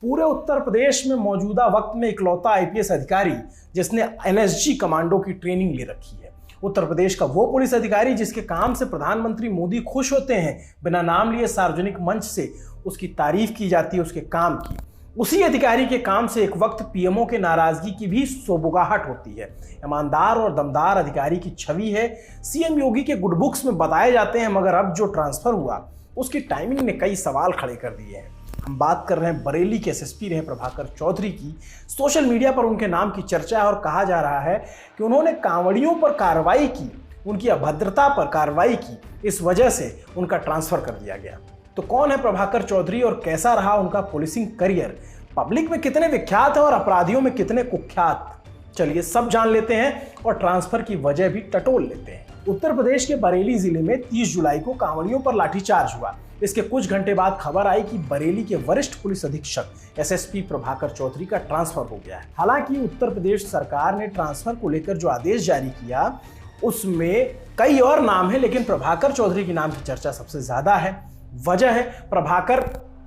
पूरे उत्तर प्रदेश में मौजूदा वक्त में इकलौता आईपीएस अधिकारी जिसने एनएसजी कमांडो की ट्रेनिंग ले रखी है। उत्तर प्रदेश का वो पुलिस अधिकारी जिसके काम से प्रधानमंत्री मोदी खुश होते हैं, बिना नाम लिए सार्वजनिक मंच से उसकी तारीफ की जाती है उसके काम की। उसी अधिकारी के काम से एक वक्त पीएमओ के नाराजगी की भी सोबुगाहट होती है। ईमानदार और दमदार अधिकारी की छवि है, सीएम योगी के गुड बुक्स में बताए जाते हैं, मगर अब जो ट्रांसफर हुआ उसकी टाइमिंग ने कई सवाल खड़े कर दिए हैं। हम बात कर रहे हैं बरेली के एसएसपी रहे प्रभाकर चौधरी की। सोशल मीडिया पर उनके नाम की चर्चा है और कहा जा रहा है कि उन्होंने कांवड़ियों पर कार्रवाई की, उनकी अभद्रता पर कार्रवाई की, इस वजह से उनका ट्रांसफर कर दिया गया। तो कौन है प्रभाकर चौधरी और कैसा रहा उनका पुलिसिंग करियर, पब्लिक में कितने विख्यात है और अपराधियों में कितने कुख्यात, चलिए सब जान लेते हैं और ट्रांसफर की वजह भी टटोल लेते हैं। उत्तर प्रदेश के बरेली जिले में 30 जुलाई को कांवड़ियों पर लाठीचार्ज हुआ। इसके कुछ घंटे बाद खबर आई कि बरेली के वरिष्ठ पुलिस अधीक्षक एसएसपी प्रभाकर चौधरी का ट्रांसफर हो गया है। हालांकि उत्तर प्रदेश सरकार ने ट्रांसफर को लेकर जो आदेश जारी किया उसमें कई और नाम है, लेकिन प्रभाकर चौधरी के नाम की चर्चा सबसे ज्यादा है। वजह है प्रभाकर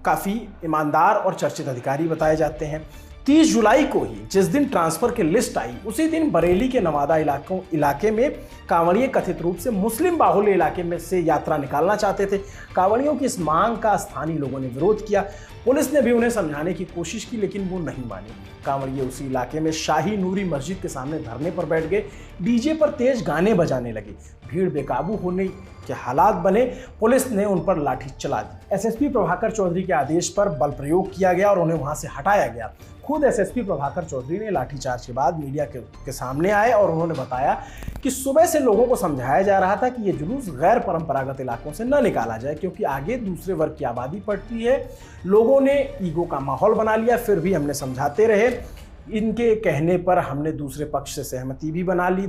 काफी ईमानदार और चर्चित अधिकारी बताए जाते हैं। 30 जुलाई को ही जिस दिन ट्रांसफर की लिस्ट आई उसी दिन बरेली के नवादा इलाके में कांवड़िए कथित रूप से मुस्लिम बाहुल्य इलाके में से यात्रा निकालना चाहते थे। कांवड़ियों की इस मांग का स्थानीय लोगों ने विरोध किया। पुलिस ने भी उन्हें समझाने की कोशिश की, लेकिन वो नहीं माने। कांवड़िए उसी इलाके में शाही नूरी मस्जिद के सामने धरने पर बैठ गए, डीजे पर तेज गाने बजाने लगे, भीड़ बेकाबू होने के हालात बने। पुलिस ने उन पर लाठी चला दी। एसएसपी प्रभाकर चौधरी के आदेश पर बल प्रयोग किया गया और उन्हें वहां से हटाया गया। खुद एसएसपी प्रभाकर चौधरी ने लाठीचार्ज के बाद मीडिया के सामने आए और उन्होंने बताया कि सुबह से लोगों को समझाया जा रहा था कि ये जुलूस गैर परंपरागत इलाकों से न निकाला जाए, क्योंकि आगे दूसरे वर्ग की आबादी पड़ती है। लोगों ने ईगो का माहौल बना लिया, फिर भी हमने समझाते रहे। इनके कहने पर हमने दूसरे पक्ष से सहमति भी बना ली।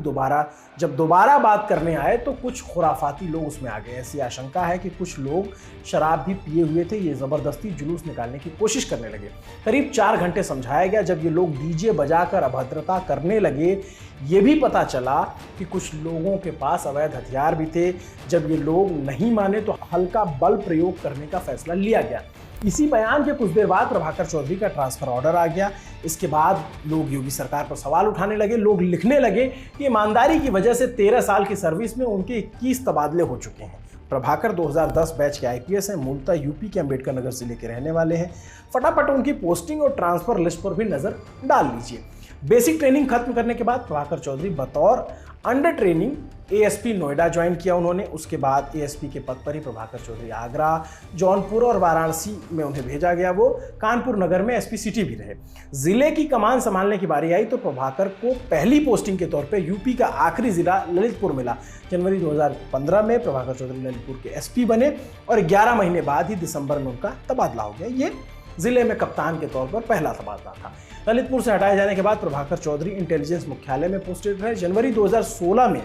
जब दोबारा बात करने आए तो कुछ खुराफाती लोग उसमें आ गए। ऐसी आशंका है कि कुछ लोग शराब भी पिए हुए थे, ये ज़बरदस्ती जुलूस निकालने की कोशिश करने लगे। करीब 4 घंटे समझाया गया। जब ये लोग डीजे बजाकर अभद्रता करने लगे, ये भी पता चला कि कुछ लोगों के पास अवैध हथियार भी थे। जब ये लोग नहीं माने तो हल्का बल प्रयोग करने का फैसला लिया गया। इसी बयान के कुछ देर बाद प्रभाकर चौधरी का ट्रांसफर ऑर्डर आ गया। इसके बाद लोग योगी सरकार पर सवाल उठाने लगे। लोग लिखने लगे कि ईमानदारी की वजह से 13 साल की सर्विस में उनके 21 तबादले हो चुके हैं। प्रभाकर 2010 बैच के आईपीएस हैं, मूलतः यूपी के अंबेडकर नगर जिले के रहने वाले हैं। फटाफट उनकी पोस्टिंग और ट्रांसफर लिस्ट पर भी नजर डाल लीजिए। बेसिक ट्रेनिंग खत्म करने के बाद प्रभाकर चौधरी बतौर under training ASP Noida join किया उन्होंने। उसके बाद एएसपी के पद पर ही प्रभाकर चौधरी आगरा, जौनपुर और वाराणसी में उन्हें भेजा गया। वो कानपुर नगर में एसपी सिटी भी रहे। जिले की कमान संभालने की बारी आई तो प्रभाकर को पहली पोस्टिंग के तौर पे यूपी का आखिरी जिला ललितपुर मिला। जनवरी 2015 में प्रभाकर चौधरी ललितपुर के एसपी बने और 11 महीने बाद ही दिसंबर में उनका तबादला हो गया। ये जिले में कप्तान के तौर पर पहला तबादला था। ललितपुर से हटाए जाने के बाद प्रभाकर चौधरी इंटेलिजेंस मुख्यालय में पोस्टेड रहे। जनवरी 2016 में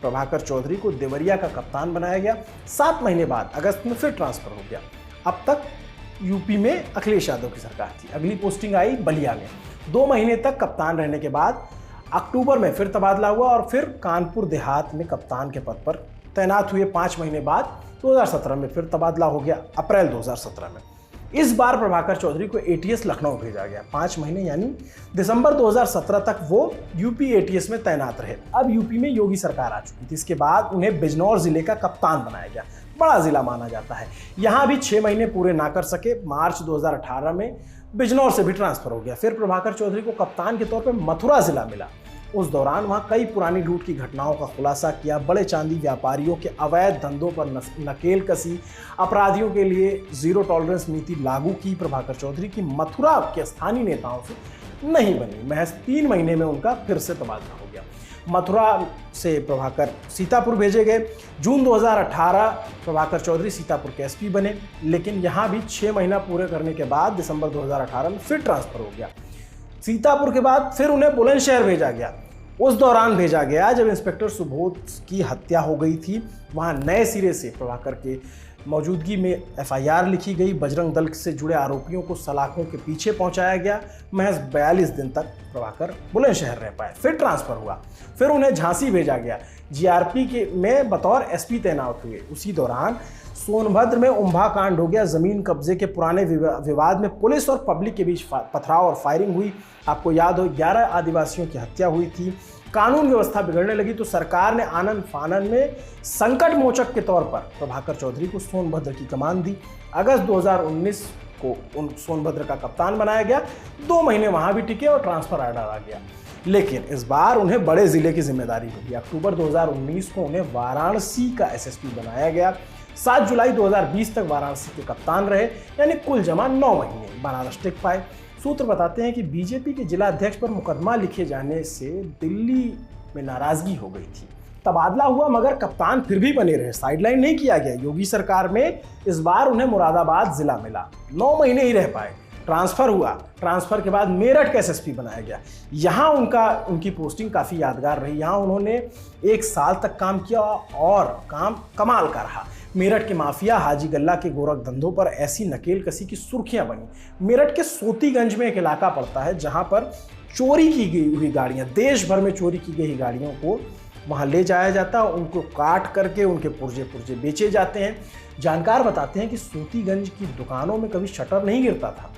प्रभाकर चौधरी को देवरिया का कप्तान बनाया गया। 7 महीने बाद अगस्त में फिर ट्रांसफर हो गया। अब तक यूपी में अखिलेश यादव की सरकार थी। अगली पोस्टिंग आई बलिया में। 2 महीने तक कप्तान रहने के बाद अक्टूबर में फिर तबादला हुआ और फिर कानपुर देहात में कप्तान के पद पर तैनात हुए। 5 महीने बाद 2017 में फिर तबादला हो गया, अप्रैल 2017 में। इस बार प्रभाकर चौधरी को एटीएस लखनऊ भेजा गया। 5 महीने यानी दिसंबर 2017 तक वो यूपी एटीएस में तैनात रहे। अब यूपी में योगी सरकार आ चुकी थी। इसके बाद उन्हें बिजनौर जिले का कप्तान बनाया गया। बड़ा जिला माना जाता है। यहाँ भी 6 महीने पूरे ना कर सके। मार्च 2018 में बिजनौर से भी ट्रांसफर हो गया। फिर प्रभाकर चौधरी को कप्तान के तौर पर मथुरा जिला मिला। उस दौरान वहां कई पुरानी लूट की घटनाओं का खुलासा किया। बड़े चांदी व्यापारियों के अवैध धंधों पर नकेल कसी, अपराधियों के लिए जीरो टॉलरेंस नीति लागू की। प्रभाकर चौधरी की मथुरा के स्थानीय नेताओं से नहीं बनी। महज 3 महीने में उनका फिर से तबादला हो गया। मथुरा से प्रभाकर सीतापुर भेजे गए। जून 2018 प्रभाकर चौधरी सीतापुर के एसपी बने, लेकिन यहाँ भी 6 महीना पूरे करने के बाद दिसंबर 2018 में फिर ट्रांसफर हो गया। सीतापुर के बाद फिर उन्हें बुलंदशहर भेजा गया। उस दौरान भेजा गया जब इंस्पेक्टर सुबोध की हत्या हो गई थी। वहां नए सिरे से प्रभाकर के मौजूदगी में एफआईआर लिखी गई। बजरंग दल से जुड़े आरोपियों को सलाखों के पीछे पहुंचाया गया। महज 42 दिन तक प्रभाकर बुलंदशहर रह पाए, फिर ट्रांसफर हुआ, फिर उन्हें झांसी भेजा गया। जीआरपी के में बतौर एसपी तैनात हुए। उसी दौरान सोनभद्र में उम्भा कांड हो गया। जमीन कब्जे के पुराने विवाद में पुलिस और पब्लिक के बीच पथराव और फायरिंग हुई। आपको याद हो 11 आदिवासियों की हत्या हुई थी। कानून व्यवस्था बिगड़ने लगी तो सरकार ने आनन फानन में संकट मोचक के तौर पर प्रभाकर चौधरी को सोनभद्र की कमान दी। अगस्त 2019 को उन सोनभद्र का कप्तान बनाया गया। 2 महीने वहां भी टिके और ट्रांसफर ऑर्डर आ गया, लेकिन इस बार उन्हें बड़े जिले की जिम्मेदारी मिली। अक्टूबर 2019 को उन्हें वाराणसी का एसएसपी बनाया गया। 7 जुलाई 2020 तक वाराणसी के कप्तान रहे, यानी कुल जमा 9 महीने बनारस टिक पाए। सूत्र बताते हैं कि बीजेपी के जिला अध्यक्ष पर मुकदमा लिखे जाने से दिल्ली में नाराजगी हो गई थी। तबादला हुआ मगर कप्तान फिर भी बने रहे, साइडलाइन नहीं किया गया। योगी सरकार में इस बार उन्हें मुरादाबाद जिला मिला, 9 महीने ही रह पाए। ट्रांसफर हुआ, ट्रांसफर के बाद मेरठ का एसएसपी बनाया गया। यहाँ उनकी पोस्टिंग काफ़ी यादगार रही। यहाँ उन्होंने 1 साल तक काम किया और काम कमाल का रहा। मेरठ के माफिया हाजी गल्ला के गोरख धंधों पर ऐसी नकेल कसी की सुर्खियां बनी। मेरठ के सोतीगंज में एक इलाका पड़ता है जहां पर चोरी की गई हुई गाड़ियां, देश भर में चोरी की गई गाड़ियों को वहां ले जाया जाता है, उनको काट करके उनके पुर्जे पुर्जे बेचे जाते हैं। जानकार बताते हैं कि सोतीगंज की दुकानों में कभी शटर नहीं गिरता था।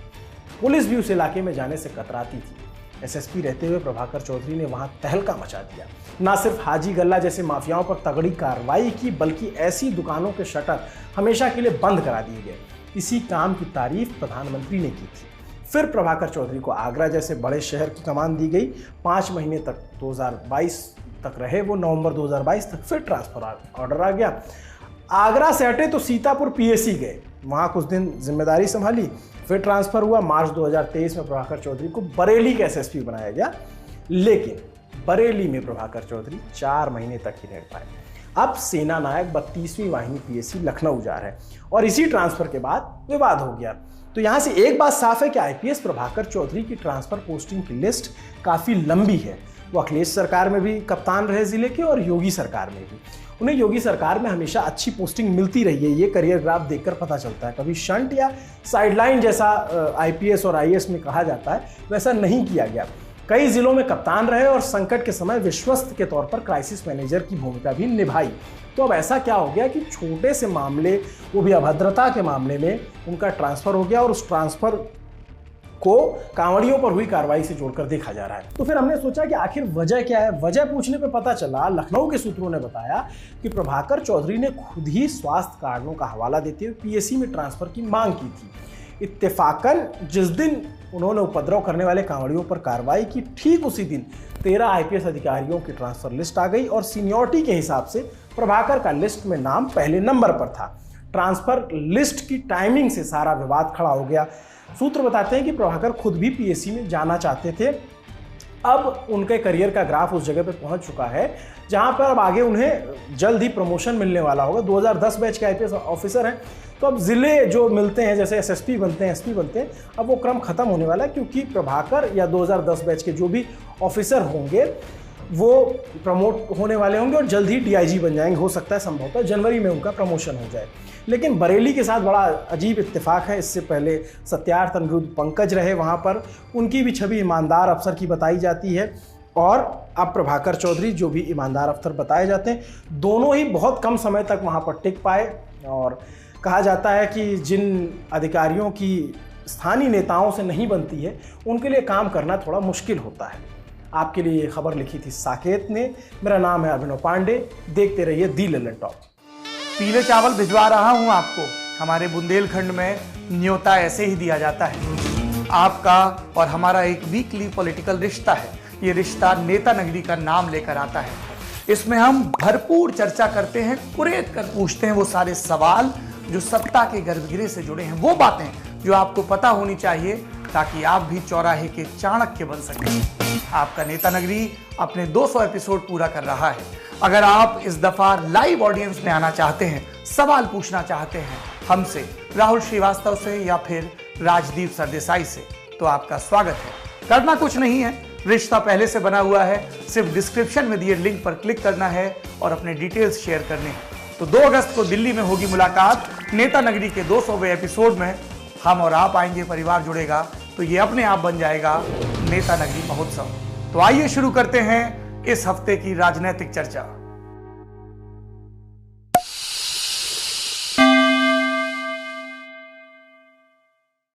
पुलिस भी उस इलाके में जाने से कतराती थी। एसएसपी रहते हुए प्रभाकर चौधरी ने वहां तहलका मचा दिया। ना सिर्फ हाजी गल्ला जैसे माफियाओं पर तगड़ी कार्रवाई की, बल्कि ऐसी दुकानों के शटर हमेशा के लिए बंद करा दिए गए। इसी काम की तारीफ प्रधानमंत्री ने की थी। फिर प्रभाकर चौधरी को आगरा जैसे बड़े शहर की कमान दी गई। 5 महीने तक 2022 तक रहे वो। नवंबर 2022 तक फिर ट्रांसफर ऑर्डर आ गया। आगरा से हटे तो सीतापुर पीएसी गए, वहां कुछ दिन जिम्मेदारी संभाली, फिर ट्रांसफर हुआ। मार्च 2023 में प्रभाकर चौधरी को बरेली का एसएसपी बनाया गया, लेकिन बरेली में प्रभाकर चौधरी 4 महीने तक ही रह पाए। अब सेना नायक 32वीं वाहिनी पीएसी लखनऊ जा रहे हैं और इसी ट्रांसफर के बाद विवाद हो गया। तो यहां से एक बात साफ है कि आईपीएस प्रभाकर चौधरी की ट्रांसफर पोस्टिंग की लिस्ट काफी लंबी है। वो अखिलेश सरकार में भी कप्तान रहे जिले के और योगी सरकार में भी। उन्हें योगी सरकार में हमेशा अच्छी पोस्टिंग मिलती रही है, ये करियर ग्राफ देखकर पता चलता है। कभी शंट या साइडलाइन जैसा आईपीएस और आईएएस में कहा जाता है, वैसा नहीं किया गया। कई जिलों में कप्तान रहे और संकट के समय विश्वस्त के तौर पर क्राइसिस मैनेजर की भूमिका भी निभाई। तो अब ऐसा क्या हो गया कि छोटे से मामले, वो भी अभद्रता के मामले में उनका ट्रांसफर हो गया और उस ट्रांसफर को कांवड़ियों पर हुई कार्रवाई से जोड़कर देखा जा रहा है। तो फिर हमने सोचा कि आखिर वजह क्या है। वजह पूछने पे पता चला, लखनऊ के सूत्रों ने बताया कि प्रभाकर चौधरी ने खुद ही स्वास्थ्य कारणों का हवाला देते हुए पीएसी में ट्रांसफर की मांग की थी। इत्तेफाकन जिस दिन उन्होंने उपद्रव करने वाले कांवड़ियों पर कार्रवाई की, ठीक उसी दिन 13 आईपीएस अधिकारियों की ट्रांसफर लिस्ट आ गई और सीनियरिटी के हिसाब से प्रभाकर का लिस्ट में नाम पहले नंबर पर था। ट्रांसफर लिस्ट की टाइमिंग से सारा विवाद खड़ा हो गया। सूत्र बताते हैं कि प्रभाकर खुद भी पीएसी में जाना चाहते थे। अब उनके करियर का ग्राफ उस जगह पर पहुंच चुका है जहां पर अब आगे उन्हें जल्द ही प्रमोशन मिलने वाला होगा। 2010 बैच के आईपीएस ऑफिसर हैं, तो अब जिले जो मिलते हैं, जैसे एसएसपी बनते हैं, एसपी बनते हैं, अब वो क्रम खत्म होने वाला है, क्योंकि प्रभाकर या 2010 बैच के जो भी ऑफिसर होंगे वो प्रमोट होने वाले होंगे और जल्द ही डीआईजी बन जाएंगे। हो सकता है संभवतः जनवरी में उनका प्रमोशन हो जाए। लेकिन बरेली के साथ बड़ा अजीब इत्तेफाक है। इससे पहले सत्यार्थ अनिरुद्ध पंकज रहे वहाँ पर, उनकी भी छवि ईमानदार अफसर की बताई जाती है और अब प्रभाकर चौधरी जो भी ईमानदार अफसर बताए जाते हैं, दोनों ही बहुत कम समय तक वहाँ पर टिक पाए। और कहा जाता है कि जिन अधिकारियों की स्थानीय नेताओं से नहीं बनती है, उनके लिए काम करना थोड़ा मुश्किल होता है। आपके लिए ये खबर लिखी थी साकेत ने। मेरा नाम है अभिनव पांडे। देखते रहिए दी लल्लन टॉप। पीले चावल भिजवा रहा हूं आपको। हमारे बुंदेलखंड में न्योता ऐसे ही दिया जाता है। आपका और हमारा एक वीकली पॉलिटिकल रिश्ता है। ये रिश्ता नेता नगरी का नाम लेकर आता है। इसमें हम भरपूर चर्चा करते हैं, कुरेद कर पूछते हैं वो सारे सवाल जो सत्ता के गर्भगृह से जुड़े हैं, वो बातें जो आपको पता होनी चाहिए ताकि आप भी चौराहे के चाणक्य बन सकें। आपका नेता नगरी अपने 200 एपिसोड पूरा कर रहा है। अगर आप इस दफा लाइव ऑडियंस में आना चाहते हैं, सवाल पूछना चाहते हैं हमसे, राहुल श्रीवास्तव से या फिर राजदीप सरदेसाई से, तो आपका स्वागत है। करना कुछ नहीं है, रिश्ता पहले से बना हुआ है। सिर्फ डिस्क्रिप्शन में दिए लिंक पर क्लिक करना है और अपने डिटेल्स शेयर करने हैं। तो 2 अगस्त को दिल्ली में होगी मुलाकात। नेता नगरी के 200वें एपिसोड में हम और आप आएंगे, परिवार जुड़ेगा, तो ये अपने आप बन जाएगा नेता नगरी महोत्सव। तो आइए शुरू करते हैं इस हफ्ते की राजनीतिक चर्चा।